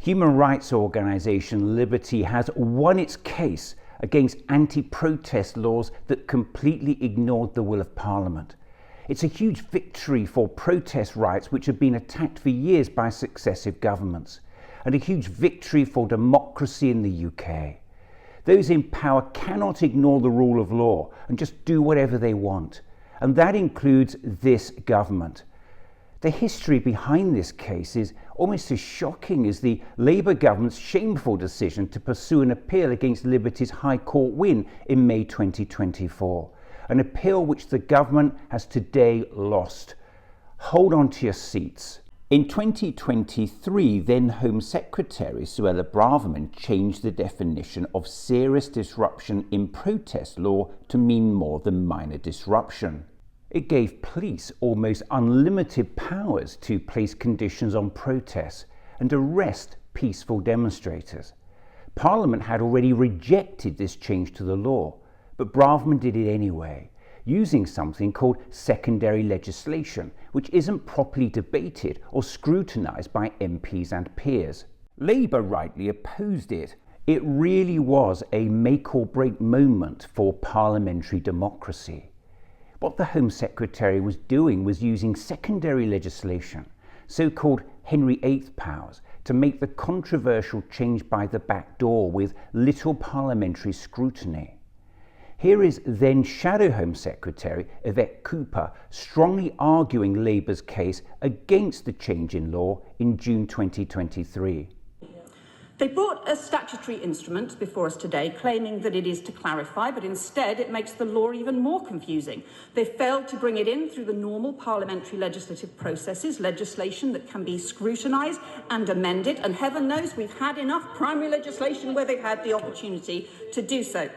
Human rights organisation Liberty has won its case against anti-protest laws that completely ignored the will of Parliament. It's a huge victory for protest rights which have been attacked for years by successive governments, and a huge victory for democracy in the UK. Those in power cannot ignore the rule of law and just do whatever they want, and that includes this government. The history behind this case is almost as shocking as the Labour government's shameful decision to pursue an appeal against Liberty's High Court win in May 2024, an appeal which the government has today lost. Hold on to your seats. In 2023, then Home Secretary Suella Braverman changed the definition of serious disruption in protest law to mean more than minor disruption. It gave police almost unlimited powers to place conditions on protests and arrest peaceful demonstrators. Parliament had already rejected this change to the law, but Braverman did it anyway, using something called secondary legislation, which isn't properly debated or scrutinised by MPs and peers. Labour rightly opposed it. It really was a make or break moment for parliamentary democracy. What the Home Secretary was doing was using secondary legislation, so-called Henry VIII powers, to make the controversial change by the back door with little parliamentary scrutiny. Here is then Shadow Home Secretary Yvette Cooper strongly arguing Labour's case against the change in law in June 2023. They brought a statutory instrument before us today claiming that it is to clarify, but instead it makes the law even more confusing. They failed to bring it in through the normal parliamentary legislative processes, legislation that can be scrutinised and amended, and heaven knows we've had enough primary legislation where they've had the opportunity to do so.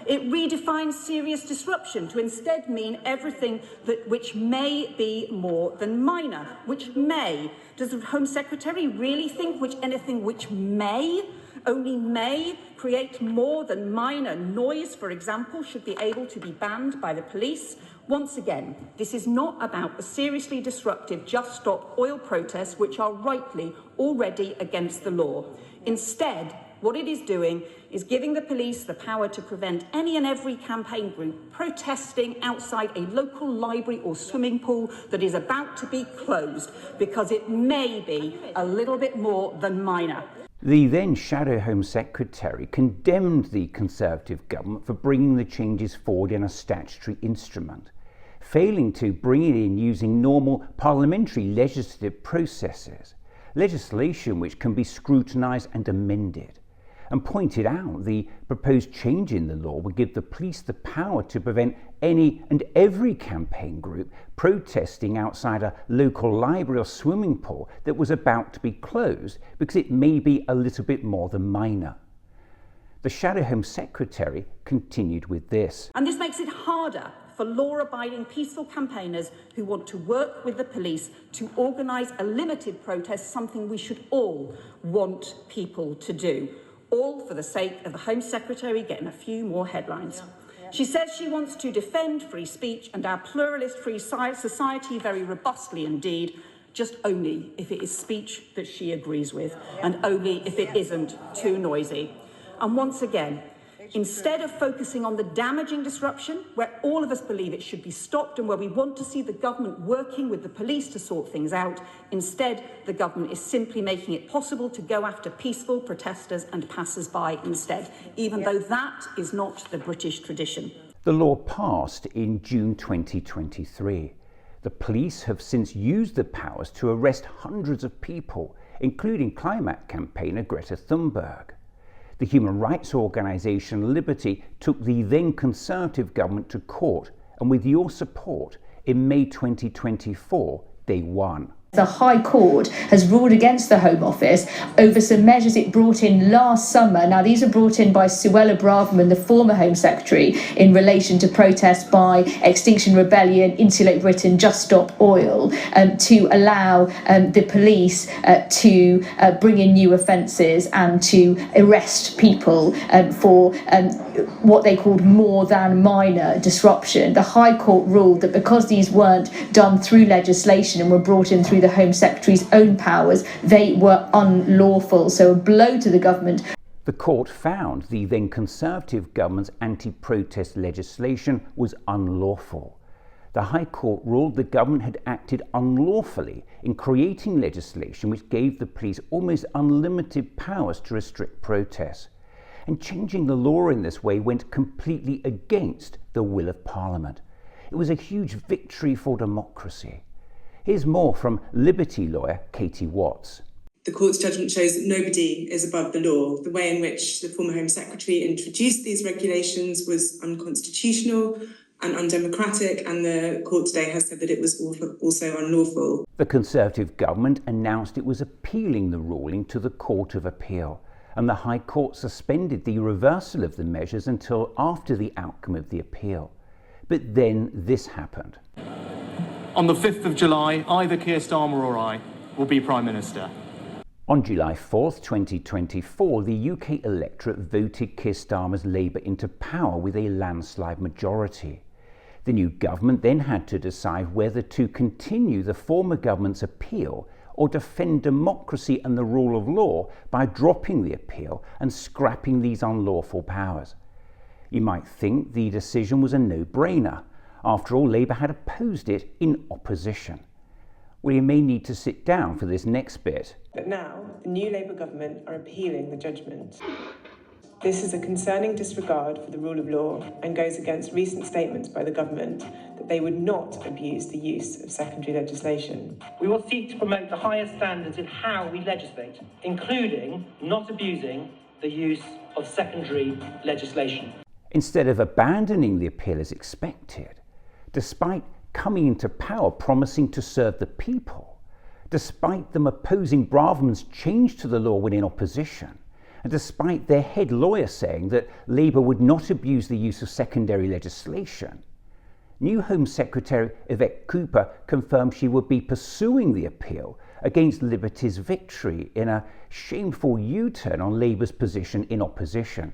It redefines serious disruption to instead mean everything which may be more than minor, which may. Does the Home Secretary really think anything which may, only may, create more than minor noise, for example, should be able to be banned by the police? Once again, this is not about the seriously disruptive Just Stop Oil protests, which are rightly already against the law. Instead, what it is doing is giving the police the power to prevent any and every campaign group protesting outside a local library or swimming pool that is about to be closed because it may be a little bit more than minor. The then Shadow Home Secretary condemned the Conservative government for bringing the changes forward in a statutory instrument, failing to bring it in using normal parliamentary legislative processes, legislation which can be scrutinised and amended, and pointed out the proposed change in the law would give the police the power to prevent any and every campaign group protesting outside a local library or swimming pool that was about to be closed because it may be a little bit more than minor. The Shadow Home Secretary continued with this. And this makes it harder for law-abiding peaceful campaigners who want to work with the police to organise a limited protest, something we should all want people to do. All for the sake of the Home Secretary getting a few more headlines. She says she wants to defend free speech and our pluralist free society very robustly indeed, just only if it is speech that she agrees with and only if it isn't too noisy. And once again, instead of focusing on the damaging disruption, where all of us believe it should be stopped and where we want to see the government working with the police to sort things out, instead the government is simply making it possible to go after peaceful protesters and passers-by instead, even though that is not the British tradition. The law passed in June 2023. The police have since used the powers to arrest hundreds of people, including climate campaigner Greta Thunberg. The human rights organisation Liberty took the then Conservative government to court, and with your support, in May 2024, they won. The High Court has ruled against the Home Office over some measures it brought in last summer. Now, these are brought in by Suella Braverman, the former Home Secretary, in relation to protests by Extinction Rebellion, Insulate Britain, Just Stop Oil, to allow the police to bring in new offences and to arrest people for what they called more than minor disruption. The High Court ruled that because these weren't done through legislation and were brought in through through the Home Secretary's own powers, they were unlawful. So a blow to the government. The court found the then Conservative government's anti-protest legislation was unlawful. The High Court ruled the government had acted unlawfully in creating legislation which gave the police almost unlimited powers to restrict protests. And changing the law in this way went completely against the will of Parliament. It was a huge victory for democracy. Here's more from Liberty lawyer Katie Watts. The court's judgment shows that nobody is above the law. The way in which the former Home Secretary introduced these regulations was unconstitutional and undemocratic, and the court today has said that it was also unlawful. The Conservative government announced it was appealing the ruling to the Court of Appeal, and the High Court suspended the reversal of the measures until after the outcome of the appeal. But then this happened. On the 5th of July, either Keir Starmer or I will be Prime Minister. On July 4th, 2024, the UK electorate voted Keir Starmer's Labour into power with a landslide majority. The new government then had to decide whether to continue the former government's appeal or defend democracy and the rule of law by dropping the appeal and scrapping these unlawful powers. You might think the decision was a no-brainer. After all, Labour had opposed it in opposition. Well, you may need to sit down for this next bit. But now, the new Labour government are appealing the judgment. This is a concerning disregard for the rule of law and goes against recent statements by the government that they would not abuse the use of secondary legislation. We will seek to promote the highest standards in how we legislate, including not abusing the use of secondary legislation. Instead of abandoning the appeal as expected, despite coming into power promising to serve the people, despite them opposing Braverman's change to the law when in opposition, and despite their head lawyer saying that Labour would not abuse the use of secondary legislation, new Home Secretary Yvette Cooper confirmed she would be pursuing the appeal against Liberty's victory in a shameful U-turn on Labour's position in opposition.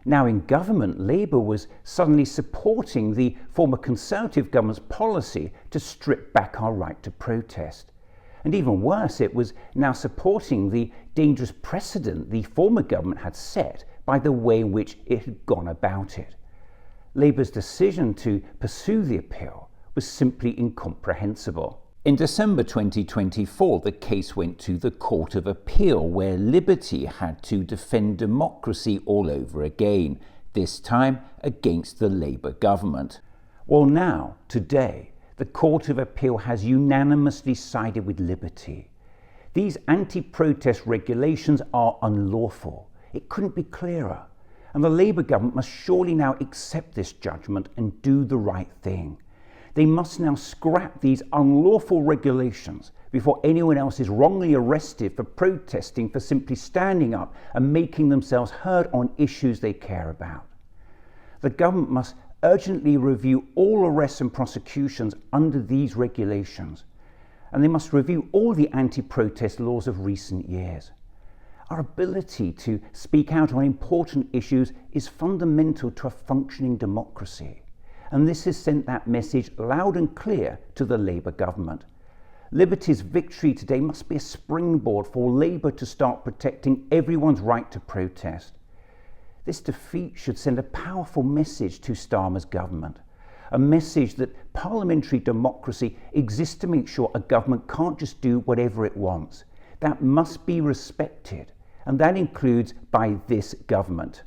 Now in government, Labour was suddenly supporting the former Conservative government's policy to strip back our right to protest. And even worse, it was now supporting the dangerous precedent the former government had set by the way in which it had gone about it. Labour's decision to pursue the appeal was simply incomprehensible. In December 2024, the case went to the Court of Appeal, where Liberty had to defend democracy all over again, this time against the Labour government. Well now, today, the Court of Appeal has unanimously sided with Liberty. These anti-protest regulations are unlawful. It couldn't be clearer. And the Labour government must surely now accept this judgment and do the right thing. They must now scrap these unlawful regulations before anyone else is wrongly arrested for protesting, for simply standing up and making themselves heard on issues they care about. The government must urgently review all arrests and prosecutions under these regulations, and they must review all the anti-protest laws of recent years. Our ability to speak out on important issues is fundamental to a functioning democracy, and this has sent that message loud and clear to the Labour government. Liberty's victory today must be a springboard for Labour to start protecting everyone's right to protest. This defeat should send a powerful message to Starmer's government, a message that parliamentary democracy exists to make sure a government can't just do whatever it wants. That must be respected, and that includes by this government.